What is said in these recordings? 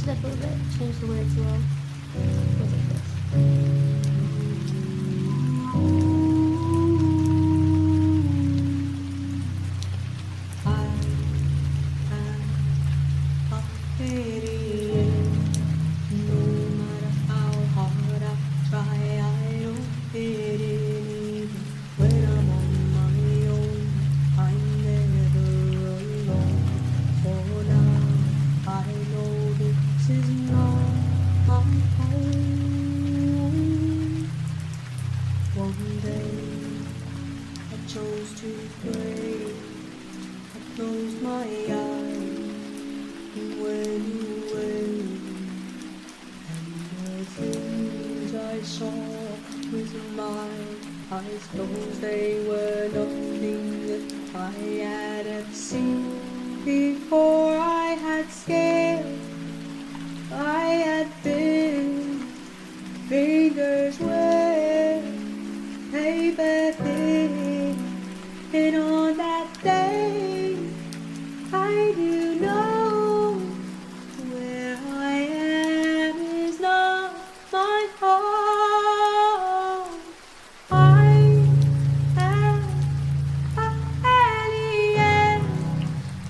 it up a little bit. Change the words a little. Goes like this. One day I chose to pray. I closed my eyes and went away. And the things I saw with my eyes closed, they were nothing that I had ever seen before. I had scared, I had been fingers where they been, and on that day I do know where I am is not my home. I am an alien.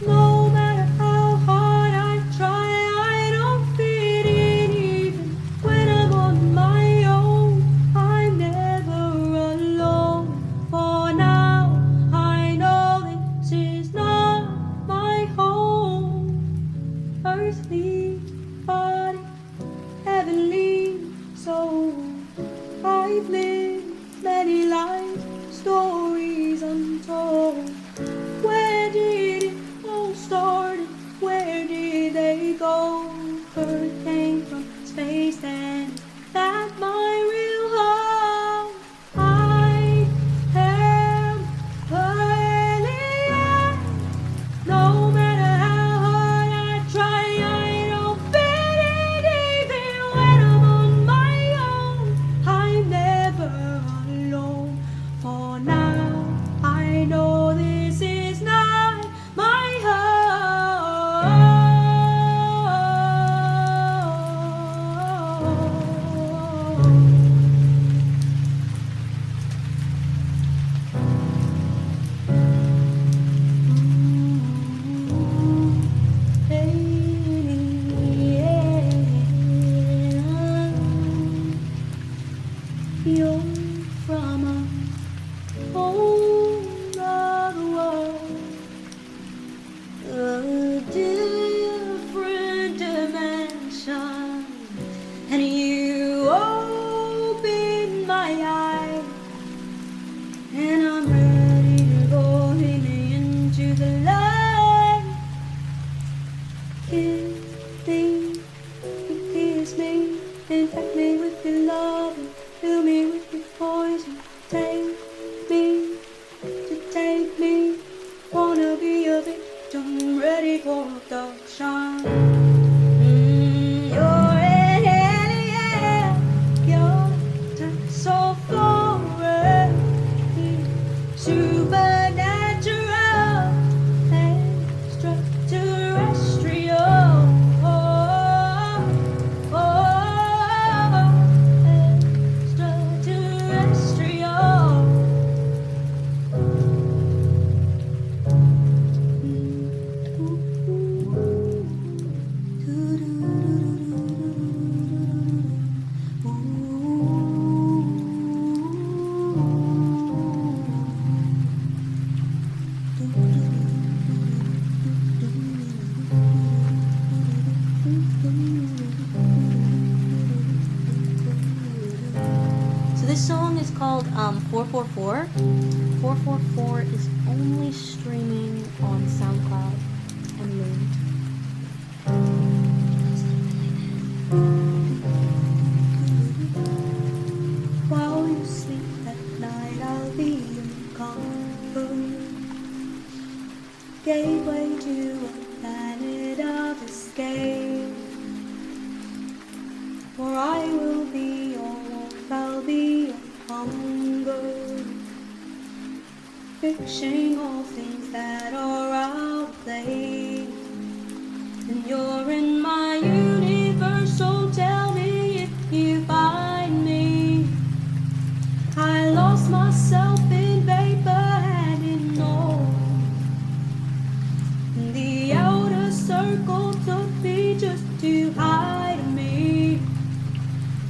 No matter how hard I try, I don't fit in. Even when I'm on my own, I'm never alone. For now I know this is not my home. Earthly body, heavenly soul. I've lived many lives, stories untold. Where did it all start? Where did they go? Earth came from space, and that's my real home. I am an alien. No matter how hard I try, I don't fit in. Even when I'm on my own, I'm never alone. For now I know this is not my home. You're from a whole other world, a different dimension, and you open my eyes, and I'm ready to go into the light. Kiss me, infect me with your love, and fill me with your poison. Take me, wanna be a victim, ready for abduction. You're an alien, you're so foreign, supernatural, extraterrestrial. Extraterrestrial. So this song is called 444. 444 is only streaming on SoundCloud and Moon. While you sleep that night, I'll be your comfort. Gateway to a planet of escape, for I will be your warmth, I'll be your hunger, fixing all things that are out of place. And you're in my universe.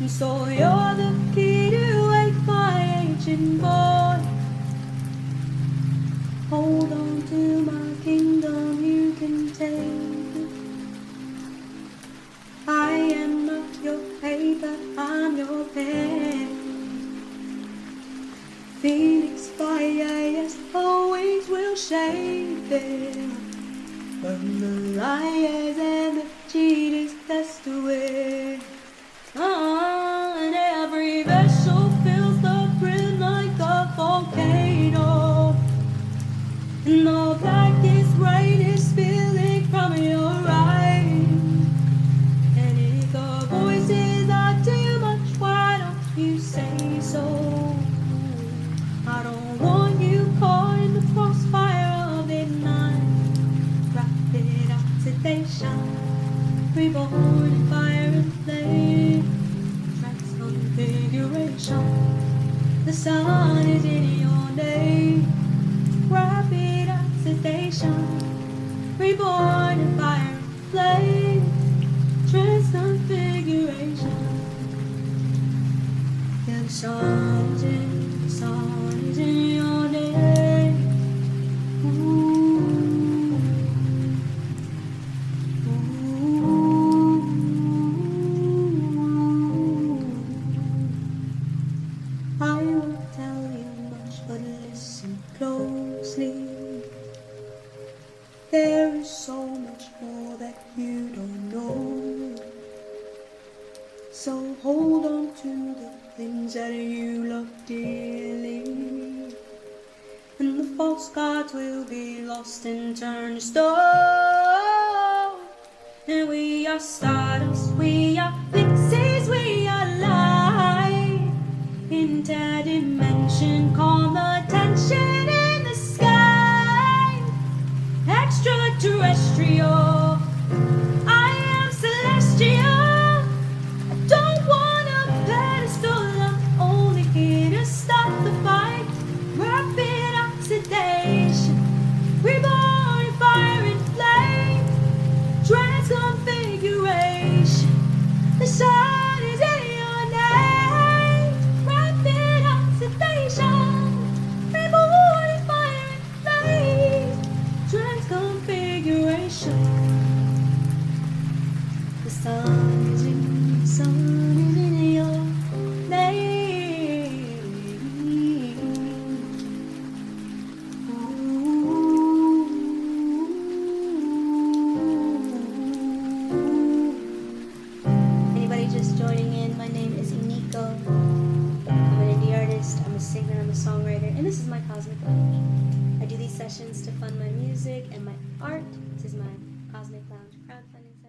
So you're the key to wake my ancient boy. Hold on to my kingdom, you can take. I am not your paper, I'm your pen. Phoenix fire, yes, always will shape it. From the liars and the cheaters cast away. And every vessel fills the brim like a volcano. And the blackest rain is spilling from your eyes. And if the voices are too much, why don't you say so? I don't want you caught in the crossfire of midnight. Rapid oxidation, reborn in fire and flame. Transconfiguration, the sun is in your name. Rapid oxidation, reborn in fire and flame. Transconfiguration. Yeah, the sun is in your name. Ooh. Ooh. I won't tell you much, but listen closely. There is so much more that you don't know. So hold on to the things that you love dearly. And the false gods will be lost and turned to stone. And we are stardust, we are pixies, we are light. Interdimension, calm the tension in the sky. Extraterrestrial, I am celestial. I don't want a pedestal, I'm only here to stop the fight. Rapid oxidation, reborn in fire and flame. Transconfiguration, the sun is in your name. Rapid oxidation, reborn in fire and flame. Transconfiguration, the sun is in your name. Ooh. Anybody just joining in, my name is Iniko. I'm an indie artist, I'm a singer, I'm a songwriter, and this is my Cosmic Lounge. I do these sessions to fund my music and my art. This is my Cosmic Lounge crowdfunding session.